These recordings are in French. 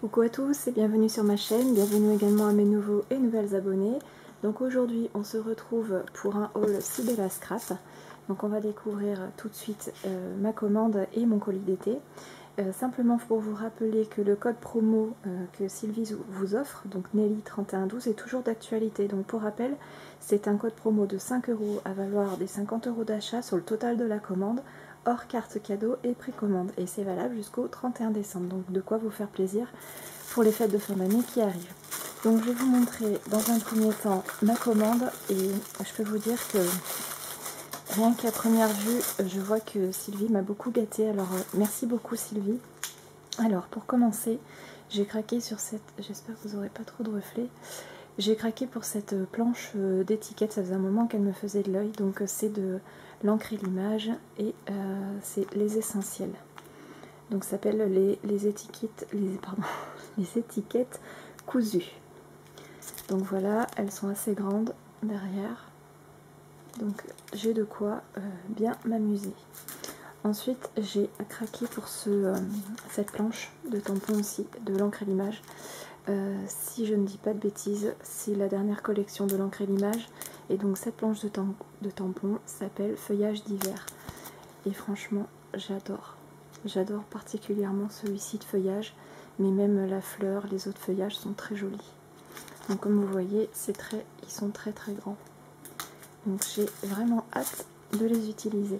Coucou à tous et bienvenue sur ma chaîne, bienvenue également à mes nouveaux et nouvelles abonnés. Donc aujourd'hui on se retrouve pour un haul Sibella Scrap. Donc on va découvrir tout de suite ma commande et mon colis d'été. Simplement pour vous rappeler que le code promo que Sylvie vous offre, donc Nelly3112, est toujours d'actualité. Donc pour rappel, c'est un code promo de 5 € à valoir des 50 € d'achat sur le total de la commande, hors carte cadeau et précommande. Et c'est valable jusqu'au 31 décembre. Donc de quoi vous faire plaisir pour les fêtes de fin d'année qui arrivent. Donc je vais vous montrer dans un premier temps ma commande et je peux vous dire que rien qu'à première vue, je vois que Sylvie m'a beaucoup gâtée. Alors merci beaucoup Sylvie. Alors pour commencer, j'ai craqué sur cette, j'espère que vous n'aurez pas trop de reflets, j'ai craqué pour cette planche d'étiquette, ça faisait un moment qu'elle me faisait de l'œil, donc c'est de l'encre et l'image et c'est les essentiels. Donc ça s'appelle les étiquettes, les étiquettes cousues. Donc voilà, elles sont assez grandes derrière. Donc j'ai de quoi bien m'amuser. Ensuite j'ai craqué pour cette planche de tampons aussi, de l'encre et l'image. Si je ne dis pas de bêtises, c'est la dernière collection de l'encre et l'image. Et donc cette planche de tampons s'appelle Feuillage d'hiver. Et franchement, j'adore. J'adore particulièrement celui-ci de feuillage, mais même la fleur, les autres feuillages sont très jolis. Donc comme vous voyez, ils sont très très grands. Donc j'ai vraiment hâte de les utiliser.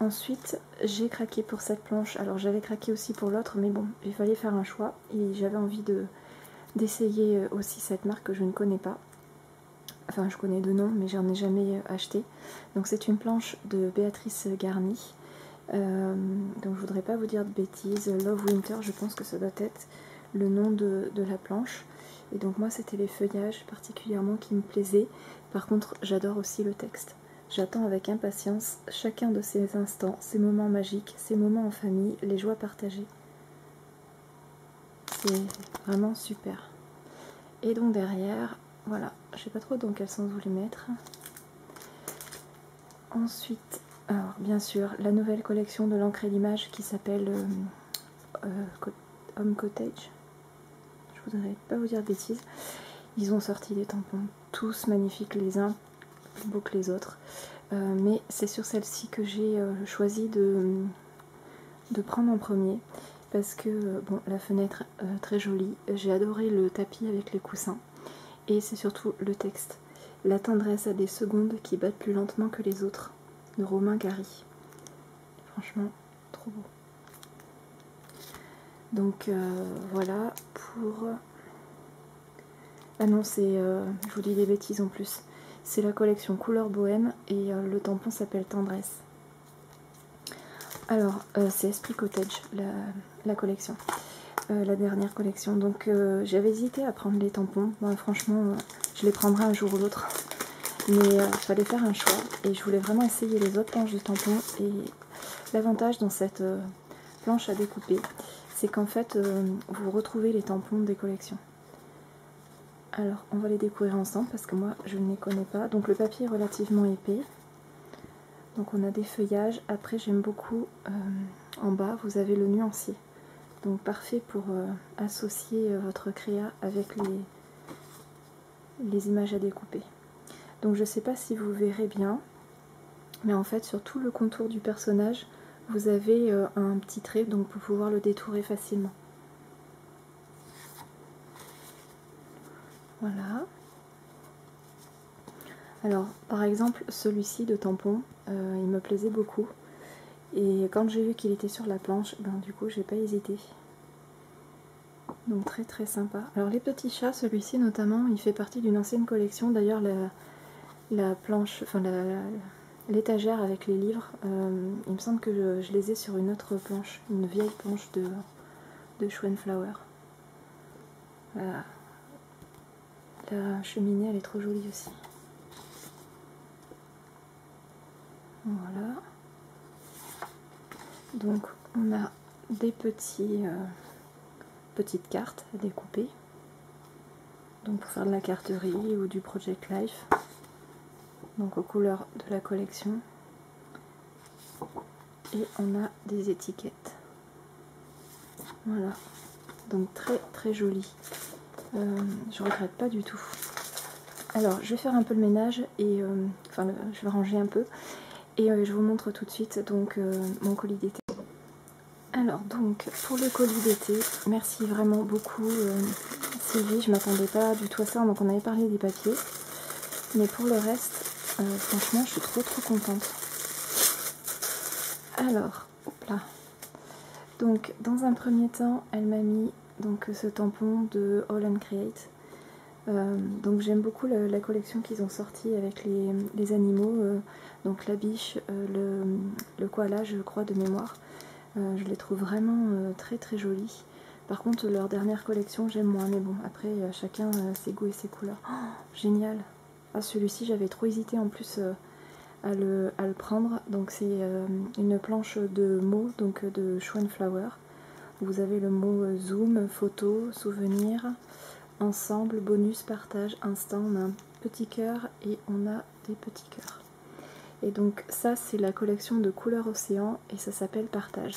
Ensuite, j'ai craqué pour cette planche. Alors j'avais craqué aussi pour l'autre, mais bon, il fallait faire un choix. Et j'avais envie d'essayer aussi cette marque que je ne connais pas. Enfin, je connais de nom, mais j'en ai jamais acheté. Donc c'est une planche de Béatrice Garny. Donc je voudrais pas vous dire de bêtises. Love Winter, je pense que ça doit être le nom de la planche. Et donc moi c'était les feuillages particulièrement qui me plaisaient. Par contre j'adore aussi le texte. J'attends avec impatience chacun de ces instants, ces moments magiques, ces moments en famille, les joies partagées. C'est vraiment super. Et donc derrière, voilà, je sais pas trop dans quel sens vous les mettre. Ensuite, alors bien sûr, la nouvelle collection de l'encre et l'image qui s'appelle Home Cottage. Je voudrais pas vous dire de bêtises. Ils ont sorti des tampons tous magnifiques les uns, plus beaux que les autres. Mais c'est sur celle-ci que j'ai choisi de prendre en premier. Parce que, bon, la fenêtre très jolie. J'ai adoré le tapis avec les coussins. Et c'est surtout le texte. La tendresse a des secondes qui battent plus lentement que les autres. De Romain Gary. Franchement, trop beau. Donc voilà pour... Ah non, c'est... je vous dis des bêtises en plus. C'est la collection Couleur Bohème et le tampon s'appelle Tendresse. Alors, c'est Esprit Cottage, la collection. La dernière collection. Donc j'avais hésité à prendre les tampons. Bon, franchement, je les prendrai un jour ou l'autre. Mais il fallait faire un choix. Et je voulais vraiment essayer les autres planches de tampons. Et l'avantage dans cette planche à découper, c'est qu'en fait, vous retrouvez les tampons des collections. Alors, on va les découvrir ensemble parce que moi, je ne les connais pas. Donc le papier est relativement épais. Donc on a des feuillages. Après, j'aime beaucoup, en bas, vous avez le nuancier. Donc parfait pour associer votre créa avec les images à découper. Donc je ne sais pas si vous verrez bien, mais en fait sur tout le contour du personnage, vous avez un petit trait donc pour pouvoir le détourer facilement. Voilà. Alors par exemple celui-ci de tampon, il me plaisait beaucoup. Et quand j'ai vu qu'il était sur la planche, ben, du coup j'ai pas hésité. Donc très très sympa. Alors les petits chats, celui-ci notamment, il fait partie d'une ancienne collection. D'ailleurs la planche, enfin l'étagère avec les livres, il me semble que je les ai sur une autre planche, une vieille planche de Schwenflower. Voilà. La cheminée elle est trop jolie aussi. Voilà. Donc on a des petites cartes à découper. Donc pour faire de la carterie ou du Project Life. Donc aux couleurs de la collection. Et on a des étiquettes. Voilà. donc très très joli. Je regrette pas du tout. Alors je vais faire un peu le ménage et enfin je vais ranger un peu et je vous montre tout de suite donc mon colis d'été. Alors donc pour le colis d'été, merci vraiment beaucoup Sylvie, je m'attendais pas du tout à ça, donc on avait parlé des papiers, mais pour le reste franchement je suis trop contente. Alors hop là, donc dans un premier temps elle m'a mis donc ce tampon de All and Create. Donc j'aime beaucoup la collection qu'ils ont sorti avec les animaux, donc la biche, le koala je crois de mémoire. Je les trouve vraiment très jolis. Par contre leur dernière collection j'aime moins, mais bon après chacun ses goûts et ses couleurs. Oh, génial. Ah, celui-ci j'avais trop hésité en plus à le prendre. Donc c'est une planche de mots, donc de Schwanflower. Vous avez le mot zoom, photo, souvenir, ensemble, bonus, partage, instant. On a un petit cœur et on a des petits cœurs. Et donc ça c'est la collection de Couleur Océan et ça s'appelle Partage.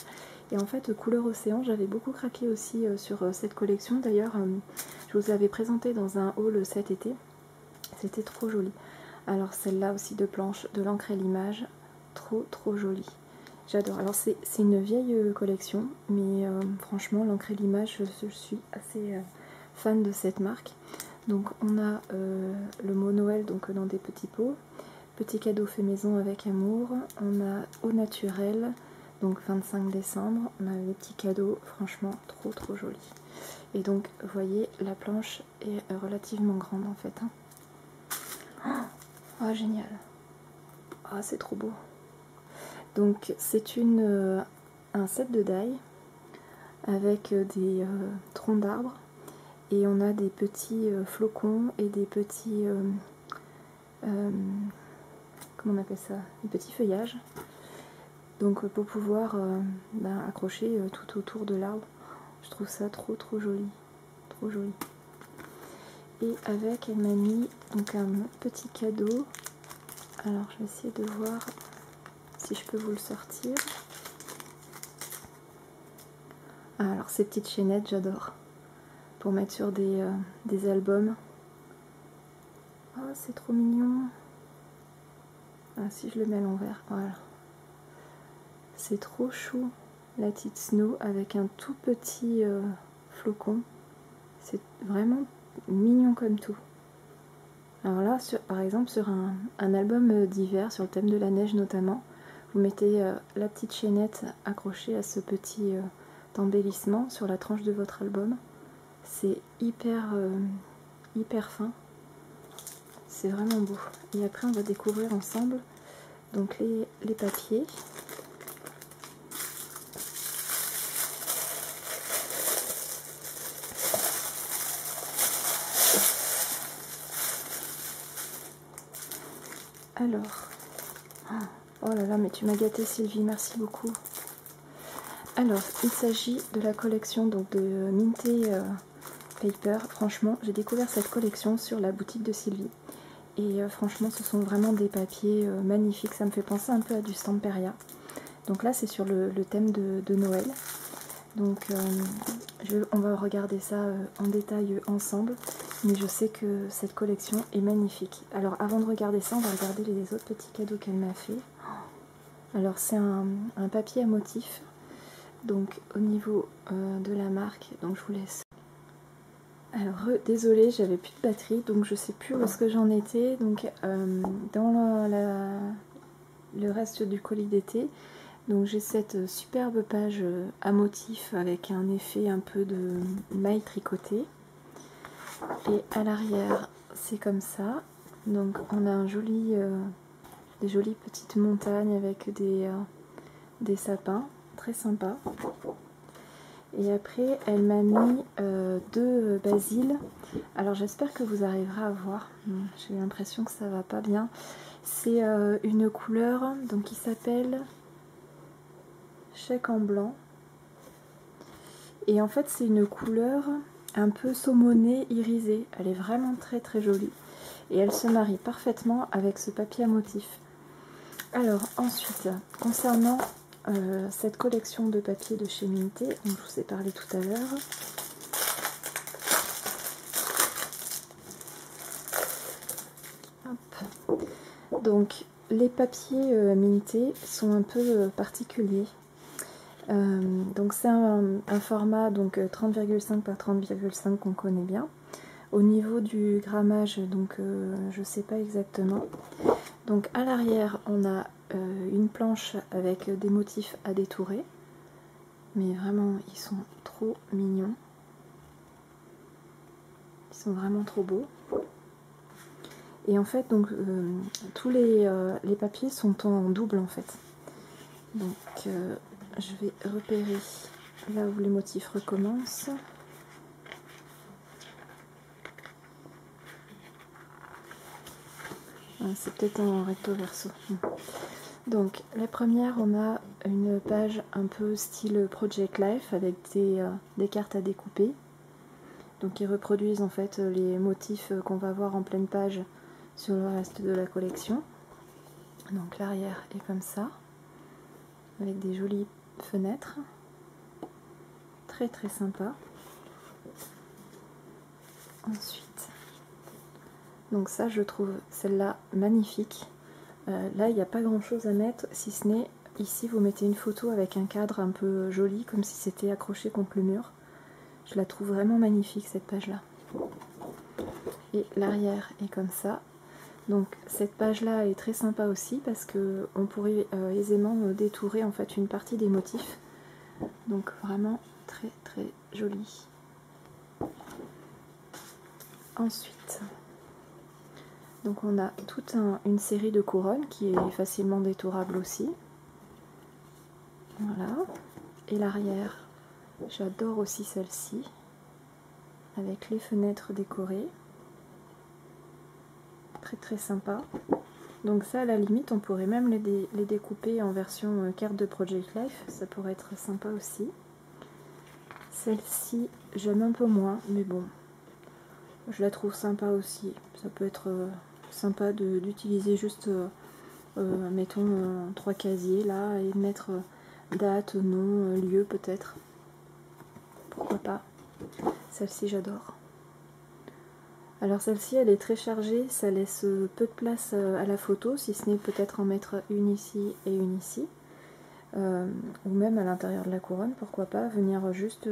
Et en fait Couleur Océan, j'avais beaucoup craqué aussi sur cette collection. D'ailleurs je vous l'avais présentée dans un haul cet été. C'était trop joli. Alors celle-là aussi de planche, de l'encre et l'image, trop jolie. J'adore. Alors c'est une vieille collection, mais franchement l'encre et l'image, je suis assez fan de cette marque. Donc on a le mot Noël donc dans des petits pots. Petit cadeau fait maison avec amour. On a au naturel, donc 25 décembre. On a les petits cadeaux, franchement trop joli. Et donc vous voyez la planche est relativement grande en fait. Hein. Oh génial. Ah c'est trop beau. Donc c'est un set de die avec des troncs d'arbres et on a des petits flocons et des petits comment on appelle ça, des petits feuillages, donc pour pouvoir accrocher tout autour de l'arbre. Je trouve ça trop joli, trop joli. Et avec elle m'a mis donc un petit cadeau. Alors je vais essayer de voir si je peux vous le sortir. Ah, alors ces petites chaînettes j'adore pour mettre sur des albums. Oh c'est trop mignon. Ah, si je le mets à l'envers, voilà. C'est trop chou, la petite Snow avec un tout petit flocon. C'est vraiment mignon comme tout. Alors là, par exemple, sur un album d'hiver, sur le thème de la neige notamment, vous mettez la petite chaînette accrochée à ce petit embellissement sur la tranche de votre album. C'est hyper fin. C'est vraiment beau. Et après on va découvrir ensemble donc les papiers. Alors, oh là là, mais tu m'as gâté Sylvie, merci beaucoup. Alors, il s'agit de la collection donc de Minté Paper. Franchement, j'ai découvert cette collection sur la boutique de Sylvie. Et franchement, ce sont vraiment des papiers magnifiques. Ça me fait penser un peu à du Stamperia. Donc là, c'est sur le thème de Noël. Donc, on va regarder ça en détail ensemble. Mais je sais que cette collection est magnifique. Alors, avant de regarder ça, on va regarder les autres petits cadeaux qu'elle m'a fait. Alors, c'est un papier à motif. Donc, au niveau de la marque, donc je vous laisse. Alors désolée, j'avais plus de batterie, donc je sais plus où est-ce que j'en étais. Donc dans le reste du colis d'été, donc j'ai cette superbe page à motif avec un effet un peu de maille tricotée. Et à l'arrière, c'est comme ça. Donc on a des jolies petites montagnes avec des sapins, très sympa. Et après, elle m'a mis deux basiles. Alors j'espère que vous arriverez à voir. J'ai l'impression que ça va pas bien. C'est une couleur donc qui s'appelle Chèque en blanc. Et en fait, c'est une couleur un peu saumonée, irisée. Elle est vraiment très jolie. Et elle se marie parfaitement avec ce papier à motif. Alors ensuite, concernant cette collection de papier de chez Minté, dont je vous ai parlé tout à l'heure. Donc les papiers mintés sont un peu particuliers. Donc c'est un format 30,5 par 30,5 qu'on connaît bien. Au niveau du grammage, donc je sais pas exactement. Donc à l'arrière on a une planche avec des motifs à détourer. Mais vraiment ils sont trop mignons. Ils sont vraiment trop beaux. Et en fait donc tous les papiers sont en double en fait. Donc je vais repérer là où les motifs recommencent. C'est peut-être en recto verso. Donc la première, on a une page un peu style Project Life avec des cartes à découper. Donc ils reproduisent en fait les motifs qu'on va voir en pleine page sur le reste de la collection. Donc l'arrière est comme ça, avec des jolies fenêtres. Très très sympa. Ensuite, donc ça je trouve celle-là magnifique. Là il n'y a pas grand chose à mettre si ce n'est ici vous mettez une photo avec un cadre un peu joli comme si c'était accroché contre le mur. Je la trouve vraiment magnifique cette page là. Et l'arrière est comme ça. Donc cette page là est très sympa aussi parce que on pourrait aisément détourer en fait une partie des motifs. Donc vraiment très très joli. Ensuite, donc on a toute une série de couronnes qui est facilement détourable aussi. Voilà. Et l'arrière, j'adore aussi celle-ci, avec les fenêtres décorées. Très très sympa. Donc ça à la limite on pourrait même les découper en version carte de Project Life, ça pourrait être sympa aussi. Celle-ci j'aime un peu moins, mais bon, je la trouve sympa aussi. Ça peut être sympa d'utiliser juste, mettons, 3 casiers là et mettre date, nom, lieu peut-être. Pourquoi pas. Celle-ci j'adore. Alors celle-ci elle est très chargée, ça laisse peu de place à la photo, si ce n'est peut-être en mettre une ici et une ici. Ou même à l'intérieur de la couronne, pourquoi pas, venir juste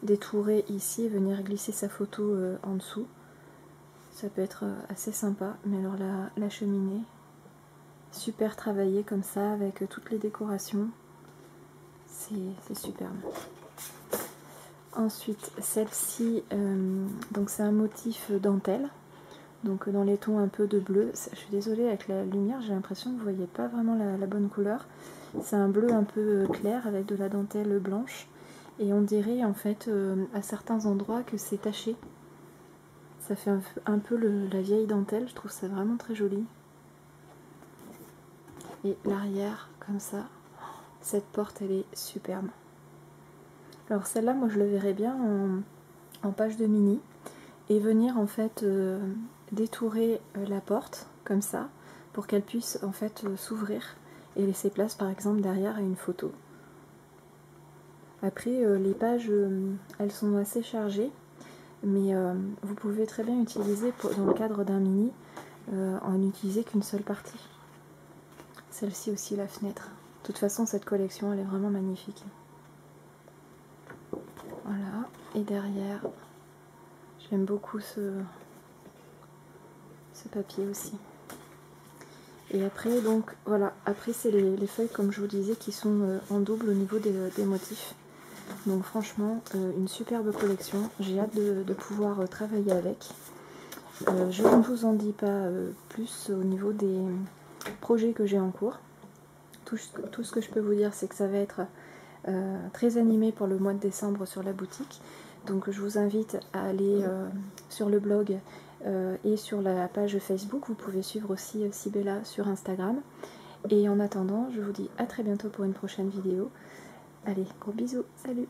détourer ici et venir glisser sa photo en dessous. Ça peut être assez sympa, mais alors la cheminée, super travaillée comme ça avec toutes les décorations, c'est superbe. Ensuite celle-ci, donc c'est un motif dentelle, donc dans les tons un peu de bleu. Je suis désolée avec la lumière, j'ai l'impression que vous voyez pas vraiment la bonne couleur. C'est un bleu un peu clair avec de la dentelle blanche et on dirait en fait à certains endroits que c'est taché. Ça fait un peu la vieille dentelle, je trouve ça vraiment très joli. Et l'arrière comme ça, cette porte elle est superbe. Alors celle-là moi je le verrais bien en page de mini et venir en fait détourer la porte comme ça pour qu'elle puisse en fait s'ouvrir et laisser place par exemple derrière à une photo. Après les pages elles sont assez chargées, mais vous pouvez très bien utiliser dans le cadre d'un mini en n'utiliser qu'une seule partie. Celle-ci aussi, la fenêtre. De toute façon cette collection elle est vraiment magnifique. Voilà, et derrière j'aime beaucoup ce papier aussi. Et après donc voilà, après c'est les feuilles comme je vous disais qui sont en double au niveau des motifs. Donc franchement une superbe collection, j'ai hâte de pouvoir travailler avec. Je ne vous en dis pas plus au niveau des projets que j'ai en cours. Tout ce que je peux vous dire c'est que ça va être très animé pour le mois de décembre sur la boutique. Donc je vous invite à aller sur le blog et sur la page Facebook. Vous pouvez suivre aussi Sibella sur Instagram. Et en attendant, je vous dis à très bientôt pour une prochaine vidéo. Allez, gros bisous, salut!